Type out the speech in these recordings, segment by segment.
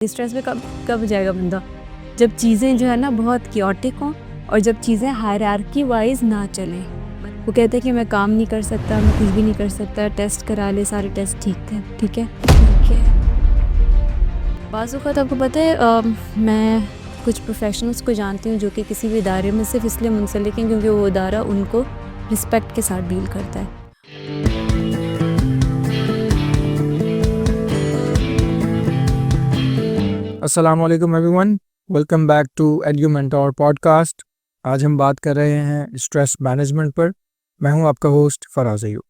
Stress में कब कब जाएगा बंदा, जब चीज़ें जो है ना बहुत क्योटिक हों और जब चीज़ें हायरार्की वाइज ना चलें। वो कहते हैं कि मैं काम नहीं कर सकता, मैं कुछ भी नहीं कर सकता, टेस्ट करा ले, सारे टेस्ट ठीक थे, ठीक है। बाज़ औक़ात आपको पता है मैं कुछ प्रोफेशनल्स को जानती हूँ जो कि किसी भी इदारे में सिर्फ इसलिए मुंसलिक हैं क्योंकि वो इदारा उनको रिस्पेक्ट के साथ डील करता है। अस्सलाम वालेकुम everyone, welcome back to EduMentor podcast. आज हम बात कर रहे हैं स्ट्रेस मैनेजमेंट पर। मैं हूं आपका होस्ट फराज अयूब।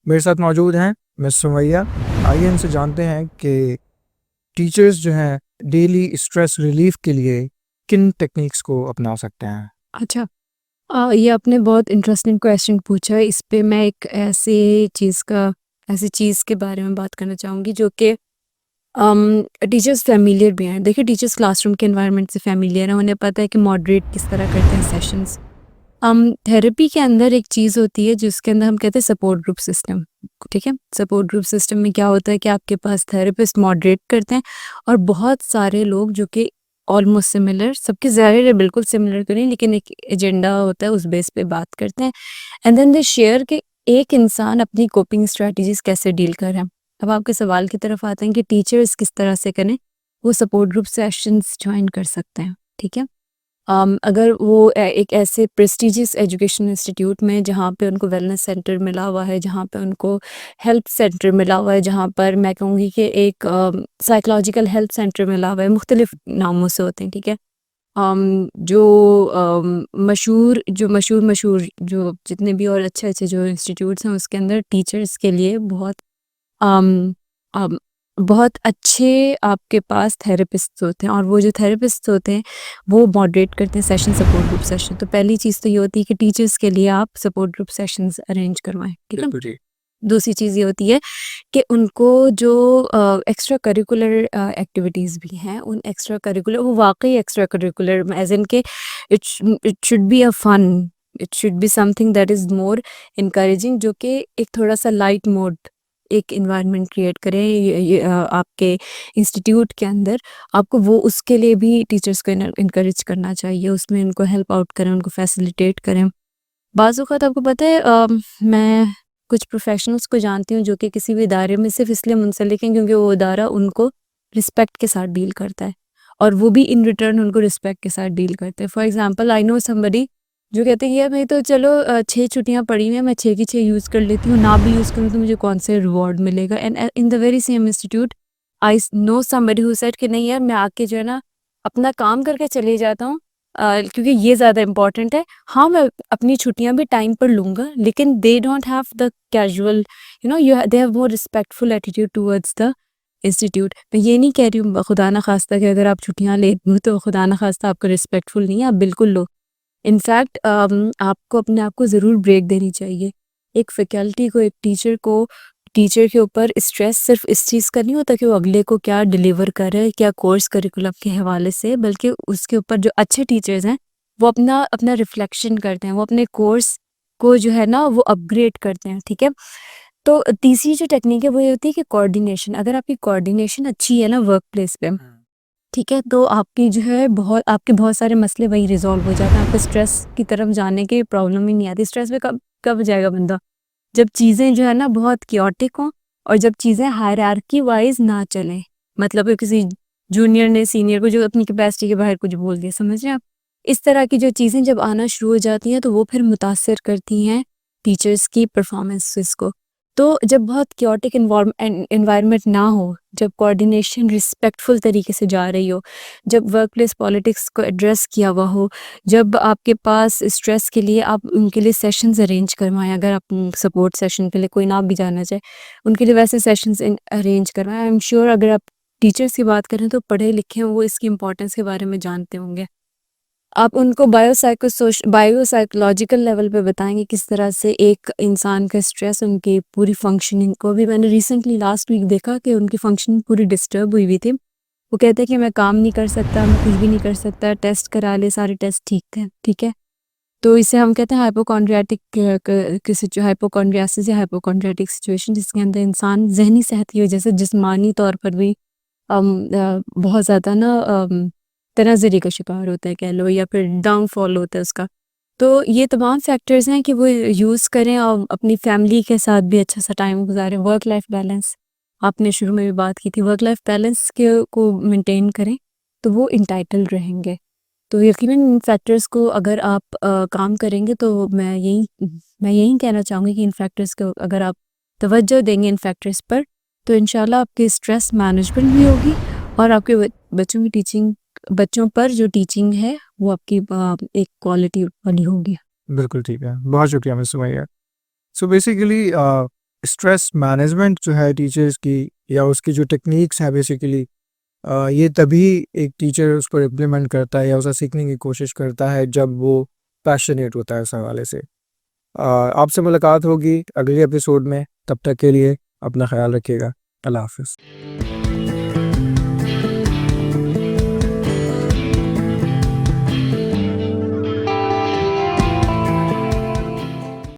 मेरे साथ मौजूद हैं मिस सुमैया। आइए इनसे जानते हैं कि टीचर्स जो हैं डेली स्ट्रेस रिलीफ के लिए किन टेक्निक्स को अपना सकते हैं। अच्छा, ये आपने बहुत इंटरेस्टिंग क्वेश्चन पूछा है। इस पे मैं एक ऐसी चीज़ के बारे में बात करना चाहूँगी जो कि टीचर्स फ़ैमिलियर भी हैं। देखिए, टीचर्स क्लासरूम के एनवायरनमेंट से फ़ैमिलियर हैं, उन्हें पता है कि मॉडरेट किस तरह करते हैं सेशंस। थेरेपी के अंदर एक चीज़ होती है जिसके अंदर हम कहते हैं सपोर्ट ग्रुप सिस्टम, ठीक है? सपोर्ट ग्रुप सिस्टम में क्या होता है कि आपके पास थेरेपिस्ट मॉडरेट करते हैं और बहुत सारे लोग जो कि ऑलमोस्ट सिमिलर, सबके ज़ाहिर है बिल्कुल सिमिलर तो नहीं, लेकिन एक एजेंडा होता है, उस बेस पे बात करते हैं एंड देन दे शेयर कि एक इंसान अपनी कोपिंग स्ट्रैटेजीज़ कैसे डील कर रहा है। अब आपके सवाल की तरफ आते हैं कि टीचर्स किस तरह से करें, वो सपोर्ट ग्रुप सेशंस ज्वाइन कर सकते हैं, ठीक है? अगर वो एक ऐसे प्रेस्टिजियस एजुकेशन इंस्टीट्यूट में जहाँ पे उनको वेलनेस सेंटर मिला हुआ है, जहाँ पे उनको हेल्थ सेंटर मिला हुआ है, जहाँ पर मैं कहूँगी कि एक साइकोलॉजिकल हेल्थ सेंटर मिला हुआ है, मुख्तलिफ नामों से होते हैं, ठीक है? मशहूर जो जितने भी और अच्छे जो इंस्टीट्यूट्स हैं उसके अंदर टीचर्स के लिए अम, अम, बहुत अच्छे आपके पास थेरेपिस्ट होते हैं और वो जो थेरेपिस्ट होते हैं वो मॉडरेट करते हैं सेशन, सपोर्ट ग्रुप सेशन। तो पहली चीज़ तो ये होती है कि टीचर्स के लिए आप सपोर्ट ग्रुप सेशंस अरेंज करवाएं, ठीक है? बिल्कुल जी। दूसरी चीज़ ये होती है कि उनको जो एक्स्ट्रा करिकुलर एक्टिविटीज़ भी हैं, उन एक्स्ट्रा करिकुलर, वो वाकई एक्स्ट्रा करिकुलर एज इन के it should be a fun, it should be something that is more encouraging, जो कि एक थोड़ा सा लाइट मोड एक इन्वायरमेंट क्रिएट करें आपके इंस्टीट्यूट के अंदर। आपको वो उसके लिए भी टीचर्स को इनकरेज करना चाहिए, उसमें उनको हेल्प आउट करें, उनको फैसिलिटेट करें। बाज़ औक़ात आपको पता है मैं कुछ प्रोफेशनल्स को जानती हूँ जो कि किसी भी इदारे में सिर्फ इसलिए मुंसलिक हैं क्योंकि वो इदारा उनको रिस्पेक्ट के साथ डील करता है और वो भी इन रिटर्न उनको रिस्पेक्ट के साथ डील करते हैं। For example, I know somebody जो कहते हैं यार मैं तो चलो 6 छुट्टियाँ पड़ी हुई हैं, मैं 6 की 6 यूज़ कर लेती हूँ, ना भी यूज़ करूँ तो मुझे कौन से रिवॉर्ड मिलेगा। And in the very same institute I know somebody who said कि नहीं यार, मैं आके जो है ना अपना काम करके चले जाता हूँ, क्योंकि ये ज़्यादा इम्पोर्टेंट है। हाँ, मैं अपनी छुट्टियाँ भी टाइम पर लूँगा, लेकिन they don't have the casual, they have more respectful attitude towards the institute. मैं ये नहीं कह रही हूँ खुदा ना खास्ता कि अगर आप छुट्टियाँ ले लूँ तो खुदा ना खास्ता आपको रिस्पेक्टफुल नहीं है, आप बिल्कुल लो। इनफैक्ट आपको अपने आप को ज़रूर ब्रेक देनी चाहिए। एक फैकल्टी को, एक टीचर के ऊपर स्ट्रेस सिर्फ इस चीज़ का नहीं होता कि वो अगले को क्या डिलीवर कर रहा है, क्या कोर्स करिकुलम के हवाले से, बल्कि उसके ऊपर जो अच्छे टीचर्स हैं वो अपना अपना रिफ्लेक्शन करते हैं, वो अपने कोर्स को जो है ना वो अपग्रेड करते हैं, ठीक है? तो तीसरी जो टेक्निक है वो ये होती है कि कोऑर्डिनेशन। अगर आपकी कोऑर्डिनेशन अच्छी है ना वर्क प्लेस पे, ठीक है, तो आपके बहुत सारे मसले वहीं रिजॉल्व हो जाते हैं। आपको स्ट्रेस की तरफ जाने की प्रॉब्लम ही नहीं आती। स्ट्रेस में कब कब जाएगा बंदा, जब चीज़ें जो है ना बहुत क्योटिक हों और जब चीज़ें हायरार्की वाइज ना चलें। मतलब किसी जूनियर ने सीनियर को जो अपनी कैपेसिटी के बाहर कुछ बोल दिया, समझ रहे हैं आप? इस तरह की जो चीज़ें जब आना शुरू हो जाती हैं तो वो फिर मुतासिर करती हैं टीचर्स की परफॉर्मेंसेस को। तो जब बहुत क्योटिक एनवायरनमेंट ना हो, जब कोऑर्डिनेशन रिस्पेक्टफुल तरीके से जा रही हो, जब वर्क प्लेस पॉलिटिक्स को एड्रेस किया हुआ हो, जब आपके पास स्ट्रेस के लिए आप उनके लिए सेशंस अरेंज करवाएं, अगर आप सपोर्ट सेशन के लिए कोई ना भी जाना चाहे उनके लिए वैसे सेशंस अरेंज करवाएं। आई एम श्योर अगर आप टीचर्स की बात करें तो पढ़े लिखे हैं, वो इसकी इम्पोर्टेंस के बारे में जानते होंगे। आप उनको बायोसाइकोलॉजिकल लेवल पे बताएंगे किस तरह से एक इंसान का स्ट्रेस उनकी पूरी फंक्शनिंग को भी, मैंने रिसेंटली लास्ट वीक देखा कि उनकी फंक्शनिंग पूरी डिस्टर्ब हुई हुई थी। वो कहते हैं कि मैं काम नहीं कर सकता, मैं कुछ भी नहीं कर सकता, टेस्ट करा ले, सारे टेस्ट ठीक थे, ठीक है? तो इसे हम कहते हैं हाइपोकॉन्ड्रियासिस या हाइपोकॉन्ड्रियाटिक सिचुएशन, जिसके अंदर इंसान जहनी सेहत की वजह से जिस्मानी तौर पर भी बहुत ज़्यादा ना तनाज़री का शिकार होता है कह लो, या फिर डाउनफॉल होता है उसका। तो ये तमाम फैक्टर्स हैं कि वो यूज़ करें और अपनी फैमिली के साथ भी अच्छा सा टाइम गुजारें। वर्क लाइफ बैलेंस, आपने शुरू में भी बात की थी, वर्क लाइफ बैलेंस के को मेंटेन करें तो वो इंटाइटल्ड रहेंगे। तो यकीनन इन फैक्टर्स को अगर आप काम करेंगे तो मैं यही कहना चाहूँगी कि इन फैक्टर्स को अगर आप तवज्जो देंगे इन फैक्टर्स पर, तो इंशाल्लाह आपकी स्ट्रेस मैनेजमेंट भी होगी और आपके बच्चों पर जो टीचिंग है वो आपकी एक क्वालिटी वाली होगी। बिल्कुल ठीक है, बहुत शुक्रिया miss Sumaiya. So basically stress management जो है टीचर्स की या उसकी जो टेक्निक्स हैं बेसिकली ये तभी एक टीचर उस पर इम्प्लीमेंट करता है या उसे सीखने की कोशिश करता है जब वो पैशनेट होता है उस हवाले से। आपसे मुलाकात होगी अगले एपिसोड में, तब तक के लिए अपना ख्याल रखिएगा। अल्लाह हाफ़िज़।